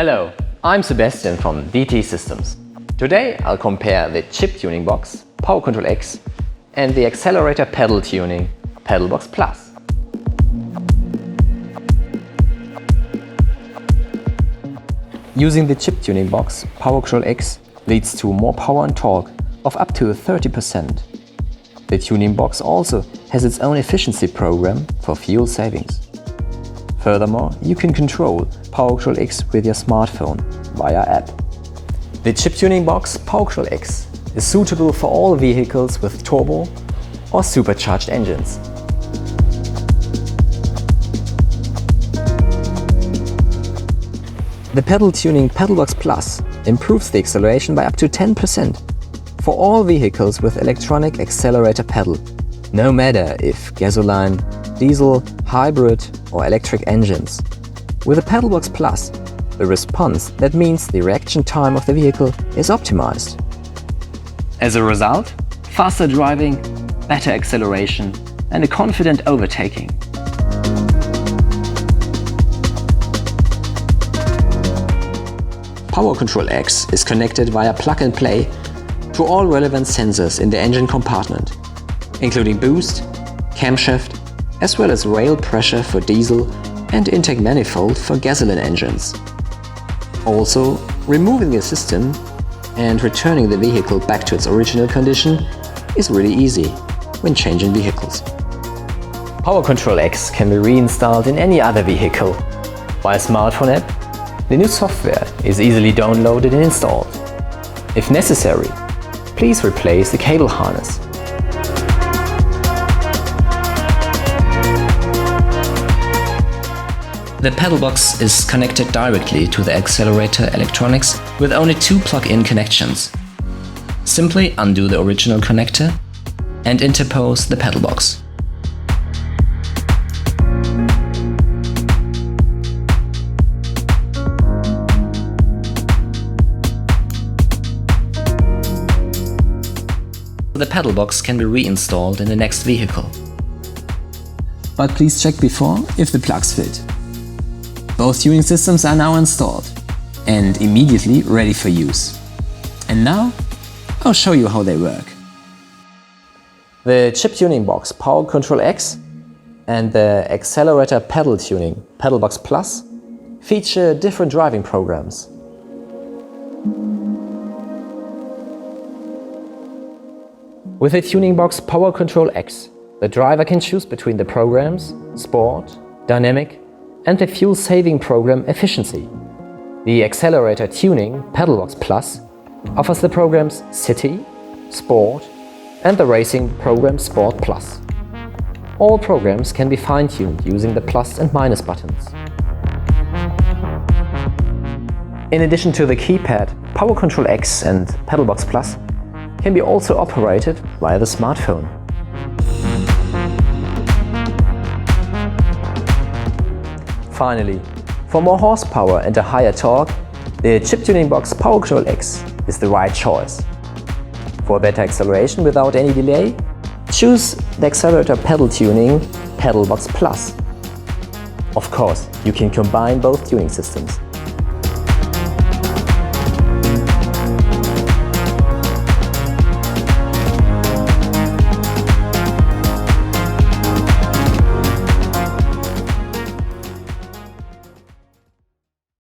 Hello, I'm Sebastian from DTE Systems. Today I'll compare the chip tuning box PowerControl X and the accelerator pedal tuning Pedalbox Plus. Using the chip tuning box PowerControl X leads to more power and torque of up to 30%. The tuning box also has its own efficiency program for fuel savings. Furthermore, you can control PowerControl X with your smartphone via app. The chip tuning box PowerControl X is suitable for all vehicles with turbo or supercharged engines. The pedal tuning Pedalbox Plus improves the acceleration by up to 10% for all vehicles with electronic accelerator pedal, no matter if gasoline, diesel, hybrid or electric engines. With the Pedalbox Plus, the response, that means the reaction time of the vehicle, is optimized. As a result, faster driving, better acceleration and a confident overtaking. PowerControl X is connected via plug-and-play to all relevant sensors in the engine compartment, including boost, camshaft, as well as rail pressure for diesel and intake manifold for gasoline engines. Also, removing the system and returning the vehicle back to its original condition is really easy when changing vehicles. PowerControl X can be reinstalled in any other vehicle. Via smartphone app, the new software is easily downloaded and installed. If necessary, please replace the cable harness. The Pedalbox is connected directly to the accelerator electronics with only two plug-in connections. Simply undo the original connector and interpose the Pedalbox. The Pedalbox can be reinstalled in the next vehicle. But please check before if the plugs fit. Both tuning systems are now installed and immediately ready for use. And now I'll show you how they work. The chip tuning box PowerControl X and the accelerator pedal tuning Pedalbox Plus feature different driving programs. With the tuning box PowerControl X, the driver can choose between the programs Sport, Dynamic and the fuel-saving program Efficiency. The accelerator tuning Pedalbox Plus offers the programs City, Sport and the racing program Sport Plus. All programs can be fine-tuned using the plus and minus buttons. In addition to the keypad, PowerControl X and Pedalbox Plus can be also operated via the smartphone. Finally, for more horsepower and a higher torque, the chip tuning box PowerControl X is the right choice. For better acceleration without any delay, choose the accelerator pedal tuning Pedalbox Plus. Of course, you can combine both tuning systems.